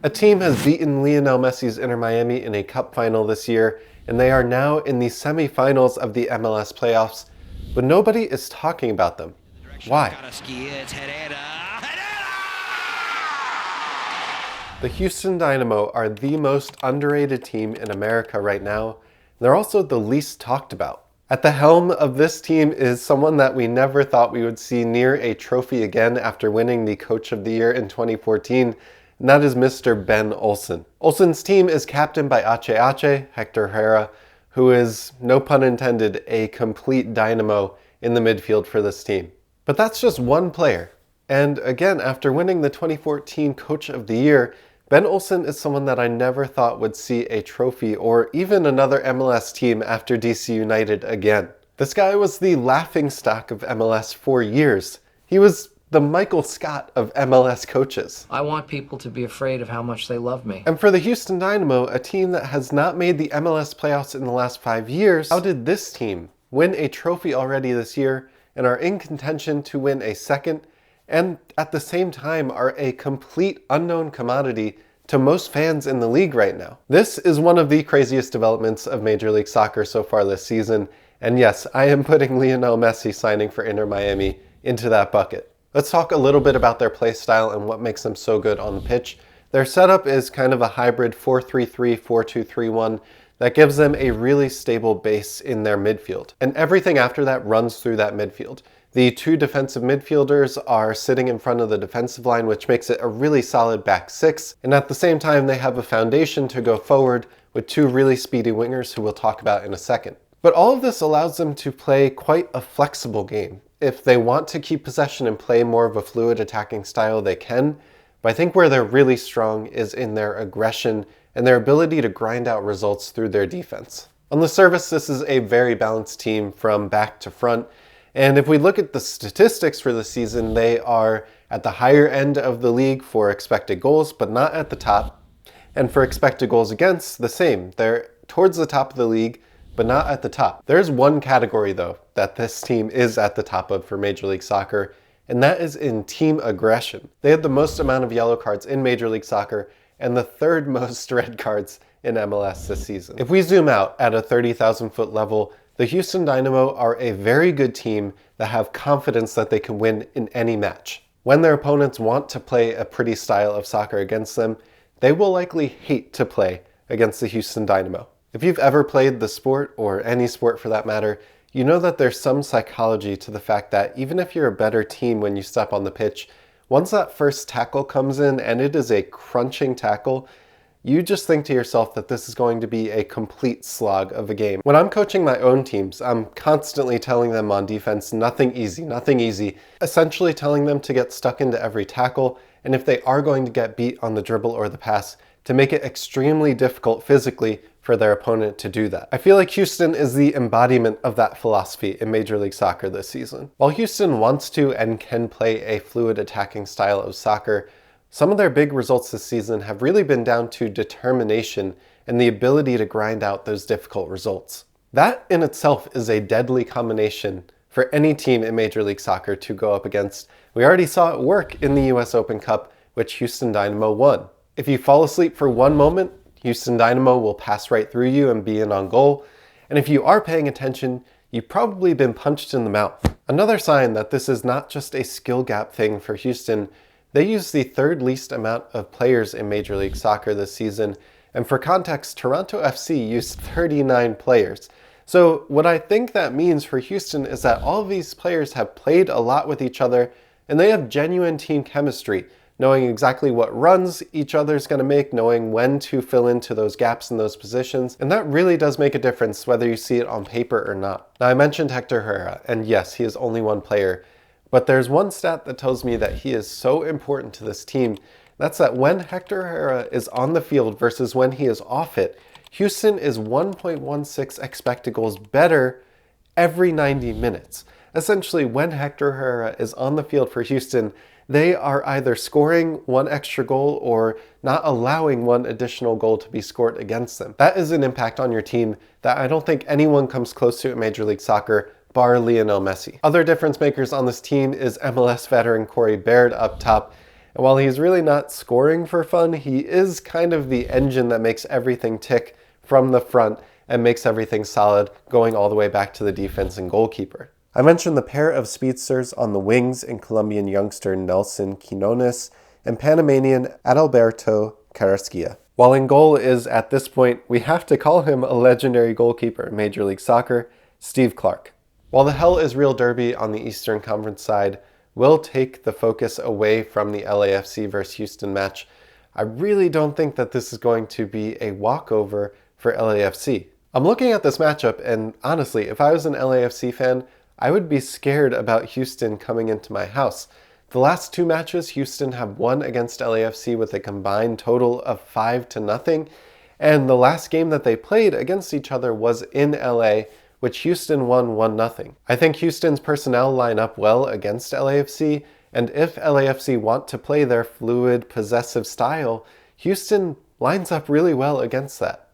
A team has beaten Lionel Messi's Inter Miami in a cup final this year, and they are now in the semifinals of the MLS playoffs, but nobody is talking about them. Why? The Houston Dynamo are the most underrated team in America right now. They're also the least talked about. At the helm of this team is someone that we never thought we would see near a trophy again after winning the Coach of the Year in 2014, and that is Mr. Ben Olsen. Olsen's team is captained by Ache, Hector Herrera, who is, no pun intended, a complete dynamo in the midfield for this team. But that's just one player. And again, after winning the 2014 Coach of the Year, Ben Olsen is someone that I never thought would see a trophy or even another MLS team after DC United again. This guy was the laughingstock of MLS for years. He was the Michael Scott of MLS coaches. I want people to be afraid of how much they love me. And for the Houston Dynamo, a team that has not made the MLS playoffs in the last 5 years, how did this team win a trophy already this year and are in contention to win a second, and at the same time are a complete unknown commodity to most fans in the league right now? This is one of the craziest developments of Major League Soccer so far this season, and yes, I am putting Lionel Messi signing for Inter Miami into that bucket. Let's talk a little bit about their play style and what makes them so good on the pitch. Their setup is kind of a hybrid 4-3-3, 4-2-3-1 that gives them a really stable base in their midfield, and everything after that runs through that midfield. The two defensive midfielders are sitting in front of the defensive line, which makes it a really solid back six. And at the same time, they have a foundation to go forward with two really speedy wingers who we'll talk about in a second. But all of this allows them to play quite a flexible game. If they want to keep possession and play more of a fluid attacking style, they can. But I think where they're really strong is in their aggression and their ability to grind out results through their defense. On the surface, this is a very balanced team from back to front. And if we look at the statistics for the season, they are at the higher end of the league for expected goals, but not at the top. And for expected goals against, the same. They're towards the top of the league, but not at the top. There's one category, though, that this team is at the top of for Major League Soccer, and that is in team aggression. They had the most amount of yellow cards in Major League Soccer and the third most red cards in MLS this season. If we zoom out at a 30,000 foot level, the Houston Dynamo are a very good team that have confidence that they can win in any match. When their opponents want to play a pretty style of soccer against them, they will likely hate to play against the Houston Dynamo. If you've ever played the sport, or any sport for that matter, you know that there's some psychology to the fact that even if you're a better team when you step on the pitch, once that first tackle comes in and it is a crunching tackle, you just think to yourself that this is going to be a complete slog of a game. When I'm coaching my own teams, I'm constantly telling them on defense, nothing easy, essentially telling them to get stuck into every tackle, and if they are going to get beat on the dribble or the pass, to make it extremely difficult physically for their opponent to do that. I feel like Houston is the embodiment of that philosophy in Major League Soccer this season. While Houston wants to and can play a fluid attacking style of soccer, some of their big results this season have really been down to determination and the ability to grind out those difficult results. That in itself is a deadly combination for any team in Major League Soccer to go up against. We already saw it work in the US Open Cup, which Houston Dynamo won. If you fall asleep for one moment, Houston Dynamo will pass right through you and be in on goal. And if you are paying attention, you've probably been punched in the mouth. Another sign that this is not just a skill gap thing for Houston. They use the third least amount of players in Major League Soccer this season, and for context, Toronto FC used 39 players. So what I think that means for Houston is that all of these players have played a lot with each other, and they have genuine team chemistry, knowing exactly what runs each other's going to make, knowing when to fill into those gaps in those positions, and that really does make a difference whether you see it on paper or not. Now, I mentioned Hector Herrera, and yes, he is only one player, but there's one stat that tells me that he is so important to this team. That's that when Hector Herrera is on the field versus when he is off it, Houston is 1.16 expected goals better every 90 minutes. Essentially, when Hector Herrera is on the field for Houston, they are either scoring one extra goal or not allowing one additional goal to be scored against them. That is an impact on your team that I don't think anyone comes close to in Major League Soccer, bar Lionel Messi. Other difference makers on this team is MLS veteran Corey Baird up top, And while he's really not scoring for fun, he is kind of the engine that makes everything tick from the front and makes everything solid, going all the way back to the defense and goalkeeper. I mentioned the pair of speedsters on the wings in Colombian youngster Nelson Quinones and Panamanian Adalberto Carrasquilla. While in goal is, at this point, we have to call him a legendary goalkeeper in Major League Soccer, Steve Clark. While the Hell is Real derby on the Eastern Conference side will take the focus away from the LAFC versus Houston match, I really don't think that this is going to be a walkover for LAFC. I'm looking at this matchup, and honestly, if I was an LAFC fan, I would be scared about Houston coming into my house. The last two matches, Houston have won against LAFC with a combined total of 5-0, and the last game that they played against each other was in LA, which Houston won 1-0. I think Houston's personnel line up well against LAFC, and if LAFC want to play their fluid, possessive style, Houston lines up really well against that.